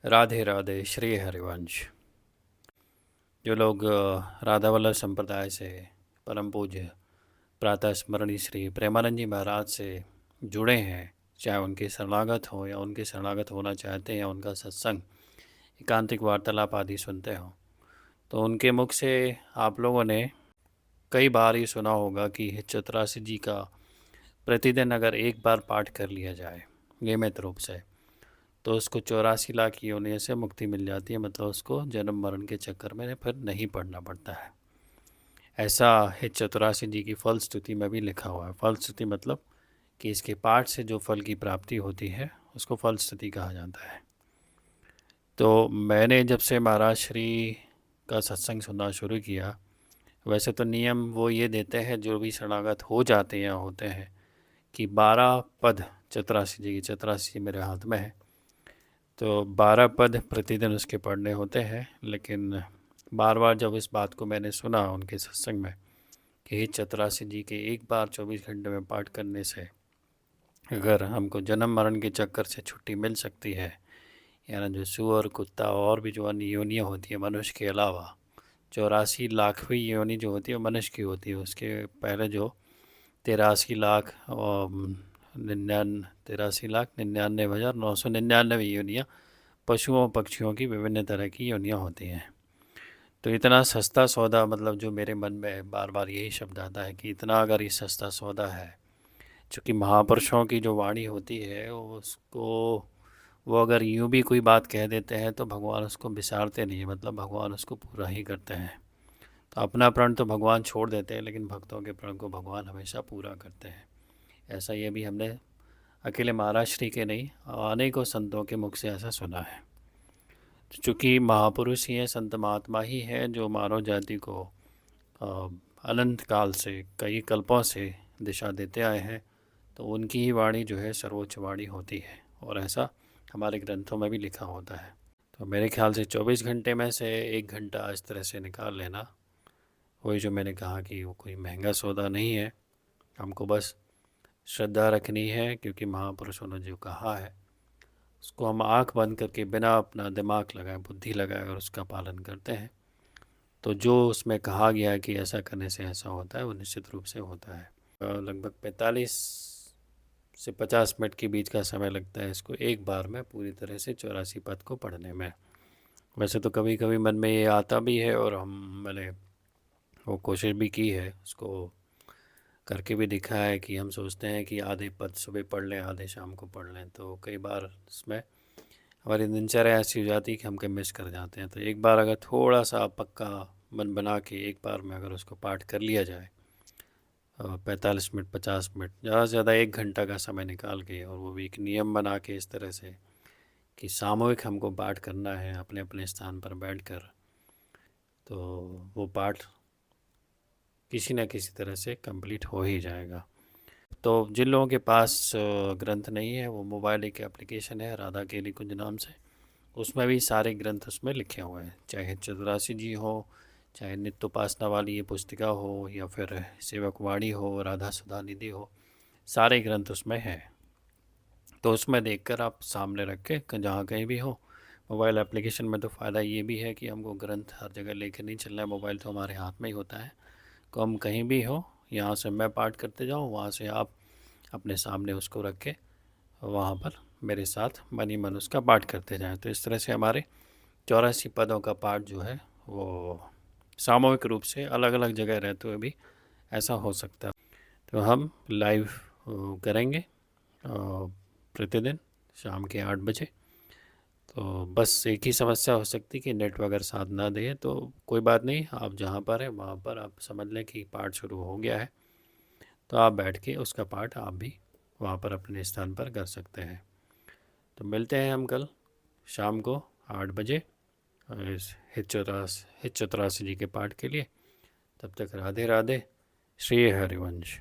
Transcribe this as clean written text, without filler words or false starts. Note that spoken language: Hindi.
राधे राधे श्री हरिवंश। जो लोग राधा वल्लभ संप्रदाय से परम पूज्य प्रातः स्मरणीय श्री प्रेमानंद जी महाराज से जुड़े हैं, चाहे उनके शरणागत हो या उनके शरणागत होना चाहते हैं या उनका सत्संग एकांतिक वार्तालाप आदि सुनते हो, तो उनके मुख से आप लोगों ने कई बार ये सुना होगा कि चतुरासी जी का प्रतिदिन अगर एक बार पाठ कर लिया जाए नियमित रूप से, तो उसको 84 लाख योनियों से मुक्ति मिल जाती है। मतलब उसको जन्म मरण के चक्कर में फिर नहीं पड़ना पड़ता है। ऐसा है चतुरासी जी की फल स्तुति में भी लिखा हुआ है। फल स्तुति मतलब कि इसके पाठ से जो फल की प्राप्ति होती है उसको फल स्तुति कहा जाता है। तो मैंने जब से महाराज श्री का सत्संग सुनना शुरू किया, वैसे तो नियम वो ये देते हैं जो भी शरणागत हो जाते हैं होते हैं कि 12 पद चतुरासी जी की, चतुरासी मेरे हाथ में है, तो 12 पद प्रतिदिन उसके पढ़ने होते हैं। लेकिन बार बार जब इस बात को मैंने सुना उनके सत्संग में कि चतुरासी जी के एक बार 24 घंटे में पाठ करने से अगर हमको जन्म मरण के चक्कर से छुट्टी मिल सकती है, यानी जो सूअर कुत्ता और भी जो अन्य योनियाँ होती है मनुष्य के अलावा, 84 लाखवीं योनि जो होती है मनुष्य की होती है, उसके पहले जो 83 लाख और 83,99,999 योनियाँ पशुओं पक्षियों की विभिन्न तरह की योनियाँ होती हैं। तो इतना सस्ता सौदा, मतलब जो मेरे मन में बार बार यही शब्द आता है कि इतना अगर ये सस्ता सौदा है, चूँकि महापुरुषों की जो वाणी होती है उसको वो अगर यूँ भी कोई बात कह देते हैं तो भगवान उसको बिसारते नहीं है, मतलब भगवान उसको पूरा ही करते हैं। तो अपना प्रण तो भगवान छोड़ देते हैं, लेकिन भक्तों के प्रण को भगवान हमेशा पूरा करते हैं। ऐसा ये भी हमने अकेले महाराज श्री के नहीं, अनेकों संतों के मुख से ऐसा सुना है। चूँकि महापुरुष ही हैं, संत महात्मा ही हैं जो मानव जाति को अनंत काल से कई कल्पों से दिशा देते आए हैं, तो उनकी ही वाणी जो है सर्वोच्च वाणी होती है, और ऐसा हमारे ग्रंथों में भी लिखा होता है। तो मेरे ख्याल से 24 घंटे में से 1 घंटा इस तरह से निकाल लेना, वही जो मैंने कहा कि वो कोई महंगा सौदा नहीं है। हमको बस श्रद्धा रखनी है, क्योंकि महापुरुषों ने जो कहा है उसको हम आँख बंद करके बिना अपना दिमाग लगाए, बुद्धि लगाए और उसका पालन करते हैं, तो जो उसमें कहा गया है कि ऐसा करने से ऐसा होता है, वो निश्चित रूप से होता है। लगभग 45 से 50 मिनट के बीच का समय लगता है इसको एक बार में पूरी तरह से 84 पद को पढ़ने में। वैसे तो कभी कभी मन में ये आता भी है, और मैंने वो कोशिश भी की है, उसको करके भी दिखा है कि हम सोचते हैं कि आधे पद सुबह पढ़ लें, आधे शाम को पढ़ लें, तो कई बार इसमें हमारी दिनचर्या ऐसी हो जाती है कि हम कहीं मिस कर जाते हैं। तो एक बार अगर थोड़ा सा पक्का मन बना के एक बार में अगर उसको पाठ कर लिया जाए, 45 मिनट 50 मिनट, ज़्यादा से ज़्यादा 1 घंटा का समय निकाल के, और वो भी एक नियम बना के इस तरह से कि सामूहिक हमको पाठ करना है अपने अपने स्थान पर बैठकर, तो वो पाठ किसी न किसी तरह से कंप्लीट हो ही जाएगा। तो जिन लोगों के पास ग्रंथ नहीं है, वो मोबाइल एक एप्लीकेशन है राधा केली कुंज नाम से, उसमें भी सारे ग्रंथ उसमें लिखे हुए हैं, चाहे चतुरासी जी हो, चाहे नित्य उपासना वाली ये पुस्तिका हो, या फिर सेवक वाणी हो, राधा सुधा निधि हो, सारे ग्रंथ उसमें हैं। तो उसमें देखकर आप सामने रख के जहाँ कहीं भी हो, मोबाइल एप्लीकेशन में तो फ़ायदा ये भी है कि हमको ग्रंथ हर जगह लेकर नहीं चलना है, मोबाइल तो हमारे हाथ में ही होता है। तो हम कहीं भी हो, यहाँ से मैं पाठ करते जाऊँ, वहाँ से आप अपने सामने उसको रख के वहाँ पर मेरे साथ मन ही मन उसका पाठ करते जाएं। तो इस तरह से हमारे 84 पदों का पाठ जो है वो सामूहिक रूप से अलग अलग जगह रहते हुए भी ऐसा हो सकता है। तो हम लाइव करेंगे प्रतिदिन शाम के 8 बजे। तो बस एक ही समस्या हो सकती कि नेट वगैरह साथ ना दे, तो कोई बात नहीं, आप जहाँ पर हैं वहाँ पर आप समझ लें कि पाठ शुरू हो गया है, तो आप बैठ के उसका पाठ आप भी वहाँ पर अपने स्थान पर कर सकते हैं। तो मिलते हैं हम कल शाम को 8 बजे इस हित चतुरासी जी के पाठ के लिए। तब तक राधे राधे, श्री हरिवंश।